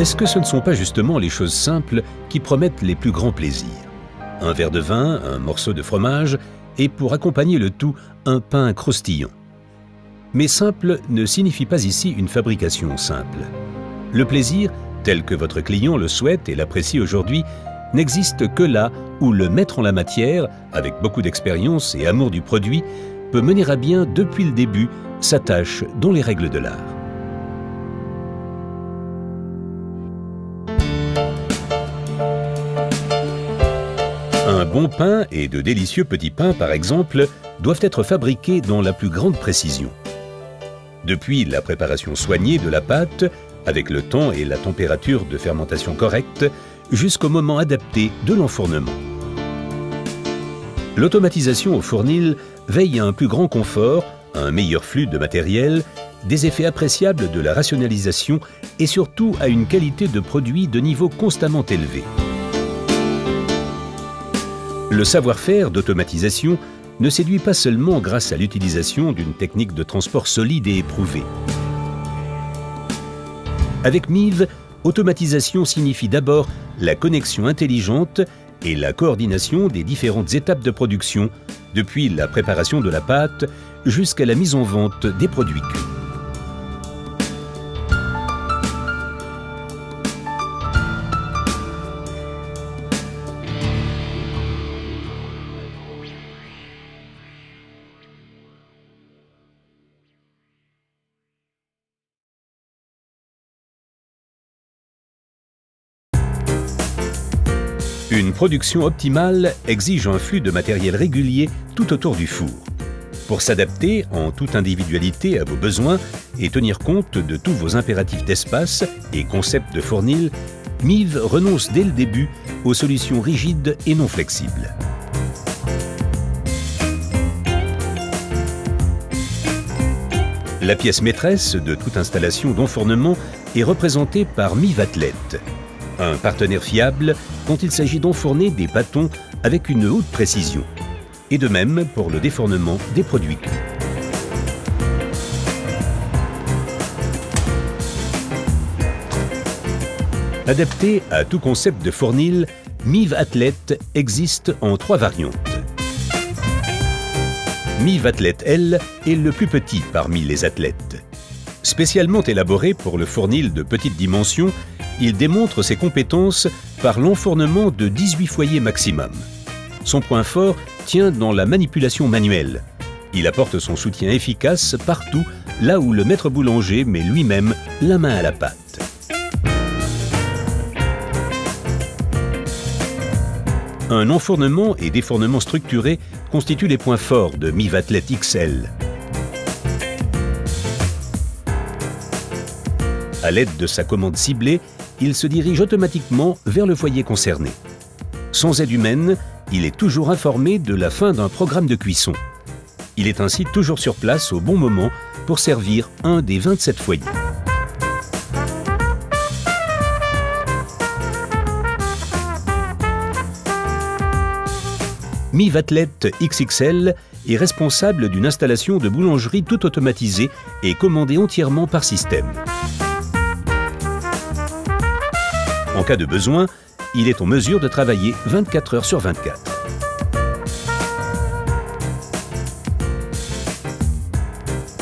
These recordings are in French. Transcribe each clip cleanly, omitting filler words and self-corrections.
Est-ce que ce ne sont pas justement les choses simples qui promettent les plus grands plaisirs? Un verre de vin, un morceau de fromage et pour accompagner le tout, un pain croustillant. Mais simple ne signifie pas ici une fabrication simple. Le plaisir, tel que votre client le souhaite et l'apprécie aujourd'hui, n'existe que là où le maître en la matière, avec beaucoup d'expérience et amour du produit, peut mener à bien depuis le début sa tâche dans les règles de l'art. Un bon pain et de délicieux petits pains, par exemple, doivent être fabriqués dans la plus grande précision. Depuis la préparation soignée de la pâte, avec le temps et la température de fermentation correcte, jusqu'au moment adapté de l'enfournement. L'automatisation au fournil veille à un plus grand confort, à un meilleur flux de matériel, des effets appréciables de la rationalisation et surtout à une qualité de produit de niveau constamment élevé. Le savoir-faire d'automatisation ne séduit pas seulement grâce à l'utilisation d'une technique de transport solide et éprouvée. Avec Miv, automatisation signifie d'abord la connexion intelligente et la coordination des différentes étapes de production, depuis la préparation de la pâte jusqu'à la mise en vente des produits cuits. Une production optimale exige un flux de matériel régulier tout autour du four. Pour s'adapter en toute individualité à vos besoins et tenir compte de tous vos impératifs d'espace et concepts de fournil, Miv renonce dès le début aux solutions rigides et non flexibles. La pièce maîtresse de toute installation d'enfournement est représentée par Miv Athlete, un partenaire fiable quand il s'agit d'enfourner des bâtons avec une haute précision, et de même pour le défournement des produits cuits. Adapté à tout concept de fournil, Miv Athlete existe en 3 variantes. Miv Athlete L est le plus petit parmi les athlètes. Spécialement élaboré pour le fournil de petite dimension, il démontre ses compétences par l'enfournement de 18 foyers maximum. Son point fort tient dans la manipulation manuelle. Il apporte son soutien efficace partout, là où le maître boulanger met lui-même la main à la pâte. Un enfournement et défournement structuré constituent les points forts de Miv Athlete XL. À l'aide de sa commande ciblée, il se dirige automatiquement vers le foyer concerné. Sans aide humaine, il est toujours informé de la fin d'un programme de cuisson. Il est ainsi toujours sur place au bon moment pour servir un des 27 foyers. Miv Athlete XXL est responsable d'une installation de boulangerie tout automatisée et commandée entièrement par système. En cas de besoin, il est en mesure de travailler 24 heures sur 24.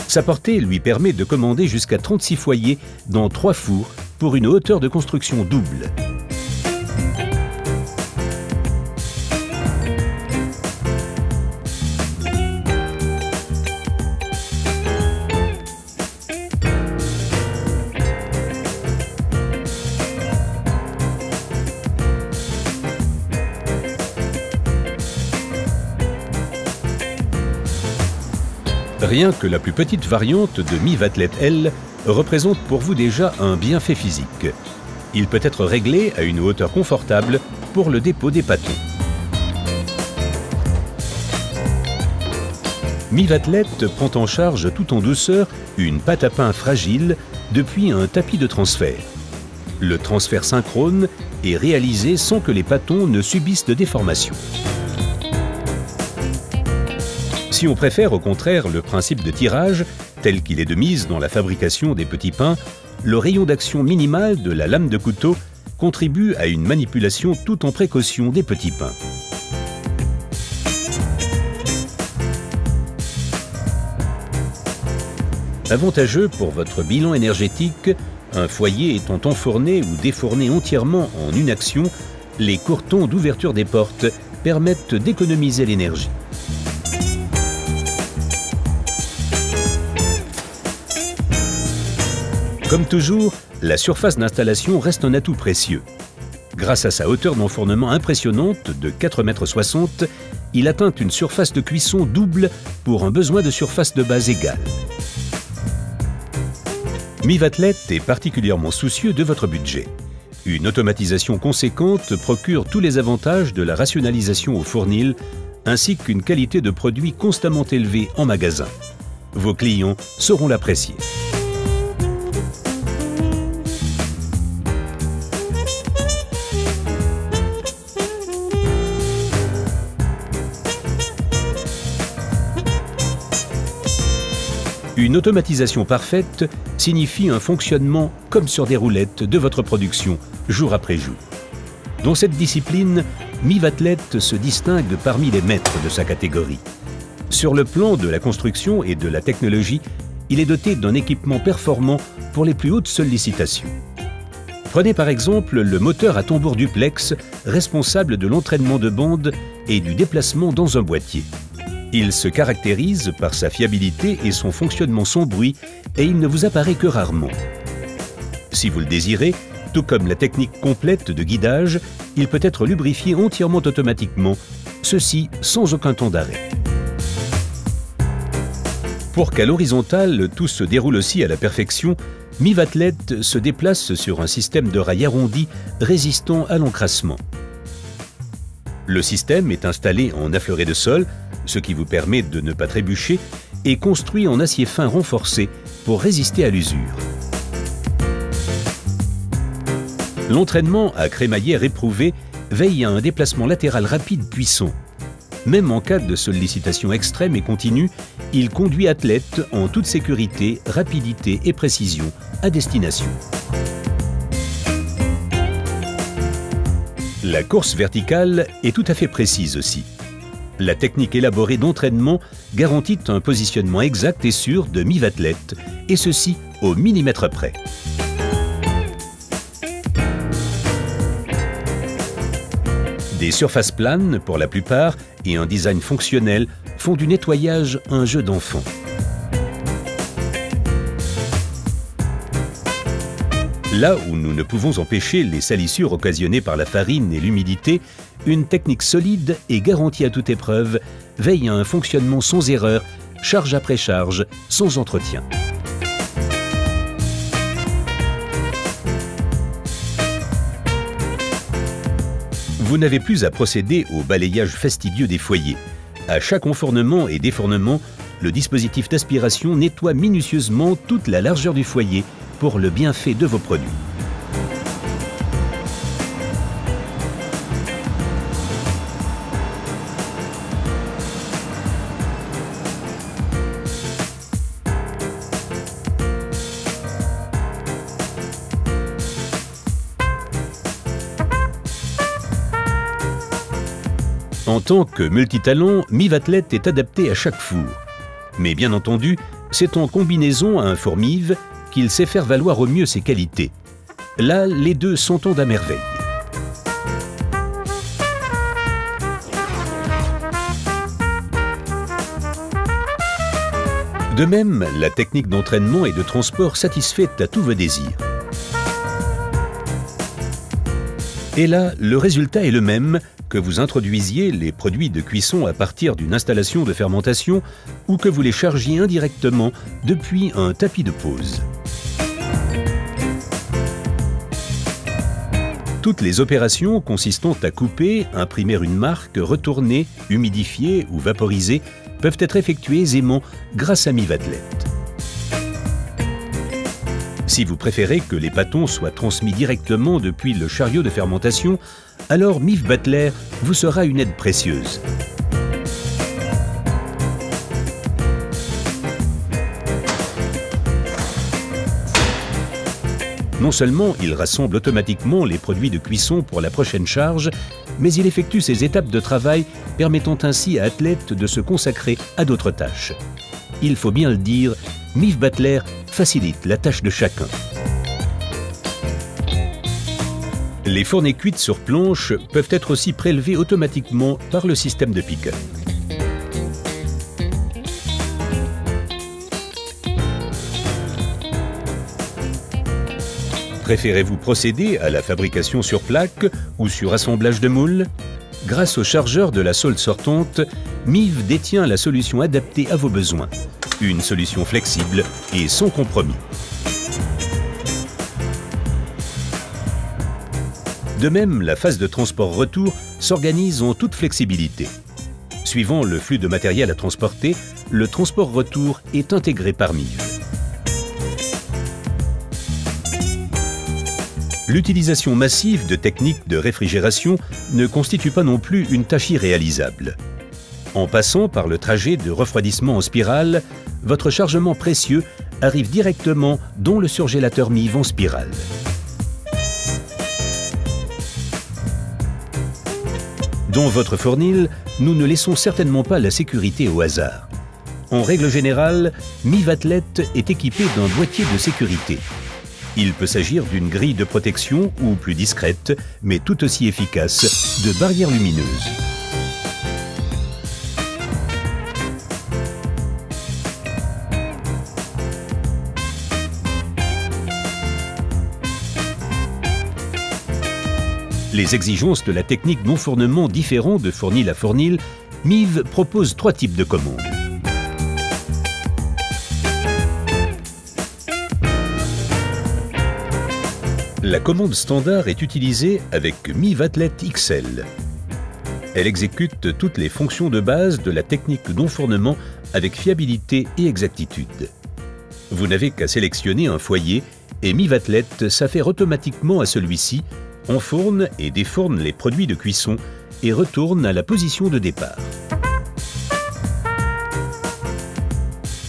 Sa portée lui permet de commander jusqu'à 36 foyers dans 3 fours pour une hauteur de construction double. Rien que la plus petite variante de Miv Athlete L représente pour vous déjà un bienfait physique. Il peut être réglé à une hauteur confortable pour le dépôt des bâtons. Miv Athlete prend en charge tout en douceur une pâte à pain fragile depuis un tapis de transfert. Le transfert synchrone est réalisé sans que les bâtons ne subissent de déformation. Si on préfère au contraire le principe de tirage, Tel qu'il est de mise dans la fabrication des petits pains, le rayon d'action minimal de la lame de couteau contribue à une manipulation tout en précaution des petits pains. Avantageux pour votre bilan énergétique, un foyer étant enfourné ou défourné entièrement en une action, les courtons d'ouverture des portes permettent d'économiser l'énergie. Comme toujours, la surface d'installation reste un atout précieux. Grâce à sa hauteur d'enfournement impressionnante de 4,60 m, il atteint une surface de cuisson double pour un besoin de surface de base égale. Mivatlet est particulièrement soucieux de votre budget. Une automatisation conséquente procure tous les avantages de la rationalisation au fournil, ainsi qu'une qualité de produit constamment élevée en magasin. Vos clients sauront l'apprécier. Une automatisation parfaite signifie un fonctionnement comme sur des roulettes de votre production, jour après jour. Dans cette discipline, Mivatlet se distingue parmi les maîtres de sa catégorie. Sur le plan de la construction et de la technologie, il est doté d'un équipement performant pour les plus hautes sollicitations. Prenez par exemple le moteur à tambour duplex, responsable de l'entraînement de bande et du déplacement dans un boîtier. Il se caractérise par sa fiabilité et son fonctionnement sans bruit et il ne vous apparaît que rarement. Si vous le désirez, tout comme la technique complète de guidage, il peut être lubrifié entièrement automatiquement, ceci sans aucun temps d'arrêt. Pour qu'à l'horizontale tout se déroule aussi à la perfection, Mivatlet se déplace sur un système de rails arrondis résistant à l'encrassement. Le système est installé en affleuré de sol, ce qui vous permet de ne pas trébucher, et construit en acier fin renforcé pour résister à l'usure. L'entraînement à crémaillère éprouvée veille à un déplacement latéral rapide puissant. Même en cas de sollicitation extrême et continue, il conduit athlète en toute sécurité, rapidité et précision à destination. La course verticale est tout à fait précise aussi. La technique élaborée d'entraînement garantit un positionnement exact et sûr de Mivatlet, et ceci au millimètre près. Des surfaces planes pour la plupart et un design fonctionnel font du nettoyage un jeu d'enfant. Là où nous ne pouvons empêcher les salissures occasionnées par la farine et l'humidité, une technique solide et garantie à toute épreuve veille à un fonctionnement sans erreur, charge après charge, sans entretien. Vous n'avez plus à procéder au balayage fastidieux des foyers. À chaque enfournement et défournement, le dispositif d'aspiration nettoie minutieusement toute la largeur du foyer pour le bienfait de vos produits. En tant que multitalent, Mivatlet est adapté à chaque four. Mais bien entendu, c'est en combinaison à un four Miv qu'il sait faire valoir au mieux ses qualités. Là, les deux s'entendent à merveille. De même, la technique d'entraînement et de transport satisfait à tous vos désirs. Et là, le résultat est le même que vous introduisiez les produits de cuisson à partir d'une installation de fermentation ou que vous les chargiez indirectement depuis un tapis de pause. Toutes les opérations consistant à couper, imprimer une marque, retourner, humidifier ou vaporiser peuvent être effectuées aisément grâce à Mivatlet. Si vous préférez que les pâtons soient transmis directement depuis le chariot de fermentation, alors Mivatlet vous sera une aide précieuse. Non seulement il rassemble automatiquement les produits de cuisson pour la prochaine charge, mais il effectue ces étapes de travail permettant ainsi à Athlète de se consacrer à d'autres tâches. Il faut bien le dire, Miv Battler facilite la tâche de chacun. Les fournées cuites sur planche peuvent être aussi prélevées automatiquement par le système de pick-up. Préférez-vous procéder à la fabrication sur plaque ou sur assemblage de moules? Grâce au chargeur de la sole sortante, Miv détient la solution adaptée à vos besoins. Une solution flexible et sans compromis. De même, la phase de transport-retour s'organise en toute flexibilité. Suivant le flux de matériel à transporter, le transport-retour est intégré par Miv. L'utilisation massive de techniques de réfrigération ne constitue pas non plus une tâche irréalisable. En passant par le trajet de refroidissement en spirale, votre chargement précieux arrive directement dans le surgélateur Miv en spirale. Dans votre fournil, nous ne laissons certainement pas la sécurité au hasard. En règle générale, Miv Athlète est équipé d'un boîtier de sécurité. Il peut s'agir d'une grille de protection ou plus discrète, mais tout aussi efficace, de barrières lumineuses. Les exigences de la technique d'enfournement différant de fournil à fournil, Miv propose 3 types de commandes. La commande standard est utilisée avec Miv Athlète XL. Elle exécute toutes les fonctions de base de la technique d'enfournement avec fiabilité et exactitude. Vous n'avez qu'à sélectionner un foyer et Miv Athlète s'affaire automatiquement à celui-ci, enfourne et défourne les produits de cuisson et retourne à la position de départ.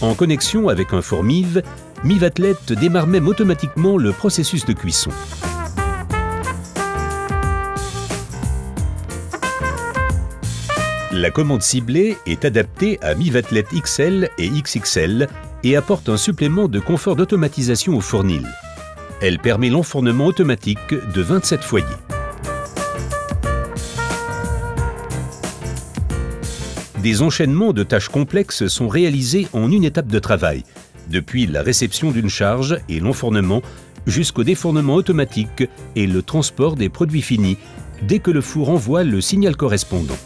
En connexion avec un four Miv, Miv Athlète démarre même automatiquement le processus de cuisson. La commande ciblée est adaptée à Miv Athlète XL et XXL et apporte un supplément de confort d'automatisation au fournil. Elle permet l'enfournement automatique de 27 foyers. Des enchaînements de tâches complexes sont réalisés en une étape de travail, depuis la réception d'une charge et l'enfournement jusqu'au défournement automatique et le transport des produits finis dès que le four envoie le signal correspondant.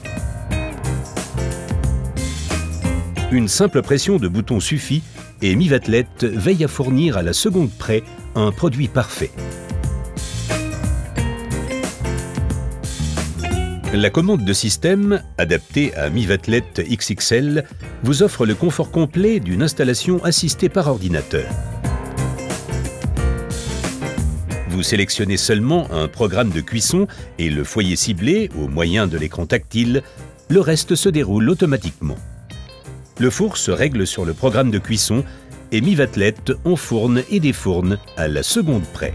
Une simple pression de bouton suffit et Miv Athlète veille à fournir à la seconde près un produit parfait. La commande de système, adaptée à Miv Athlète XXL, vous offre le confort complet d'une installation assistée par ordinateur. Vous sélectionnez seulement un programme de cuisson et le foyer ciblé au moyen de l'écran tactile, le reste se déroule automatiquement. Le four se règle sur le programme de cuisson et Miv Athlète enfourne et défourne à la seconde près.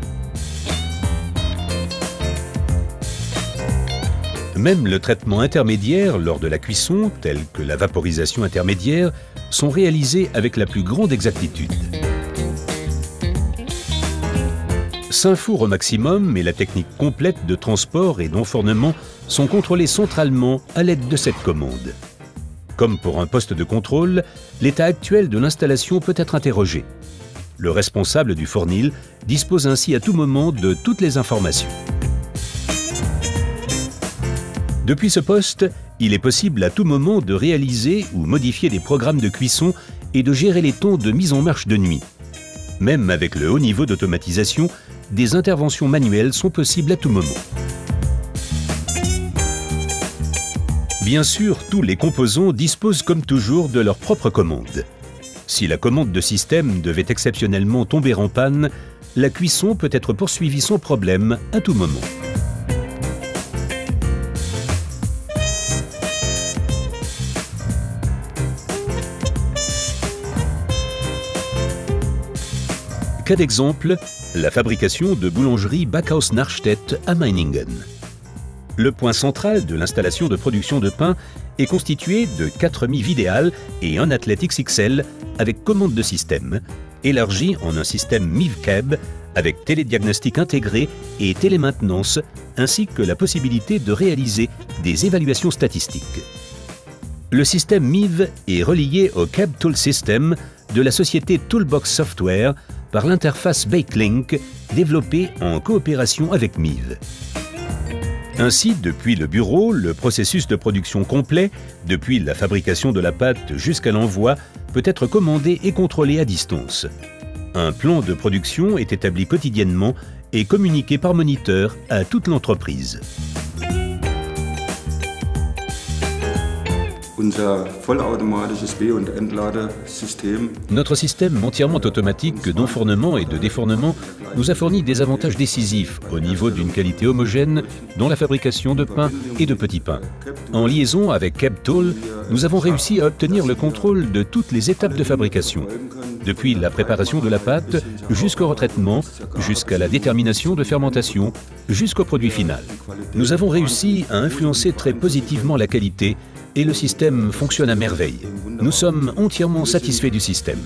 Même le traitement intermédiaire lors de la cuisson, tel que la vaporisation intermédiaire, sont réalisés avec la plus grande exactitude. 5 fours au maximum et la technique complète de transport et d'enfournement sont contrôlés centralement à l'aide de cette commande. Comme pour un poste de contrôle, l'état actuel de l'installation peut être interrogé. Le responsable du fournil dispose ainsi à tout moment de toutes les informations. Depuis ce poste, il est possible à tout moment de réaliser ou modifier des programmes de cuisson et de gérer les temps de mise en marche de nuit. Même avec le haut niveau d'automatisation, des interventions manuelles sont possibles à tout moment. Bien sûr, tous les composants disposent comme toujours de leur propre commande. Si la commande de système devait exceptionnellement tomber en panne, la cuisson peut être poursuivie sans problème à tout moment. Cas d'exemple, la fabrication de boulangerie Backhaus Narstedt à Meiningen. Le point central de l'installation de production de pain est constitué de 4 mie Videal et un athlète XXL avec commande de système, élargi en un système MIV-Cab avec télédiagnostic intégré et télémaintenance, ainsi que la possibilité de réaliser des évaluations statistiques. Le système MIV est relié au Cab Tool System de la société Toolbox Software par l'interface BakeLink développée en coopération avec MIV. Ainsi, depuis le bureau, le processus de production complet, depuis la fabrication de la pâte jusqu'à l'envoi, peut être commandé et contrôlé à distance. Un plan de production est établi quotidiennement et communiqué par moniteur à toute l'entreprise. Notre système entièrement automatique d'enfournement et de défournement nous a fourni des avantages décisifs au niveau d'une qualité homogène dans la fabrication de pain et de petits pains. En liaison avec CabTool, nous avons réussi à obtenir le contrôle de toutes les étapes de fabrication, depuis la préparation de la pâte jusqu'au retraitement, jusqu'à la détermination de fermentation, jusqu'au produit final. Nous avons réussi à influencer très positivement la qualité et le système fonctionne à merveille. Nous sommes entièrement satisfaits du système.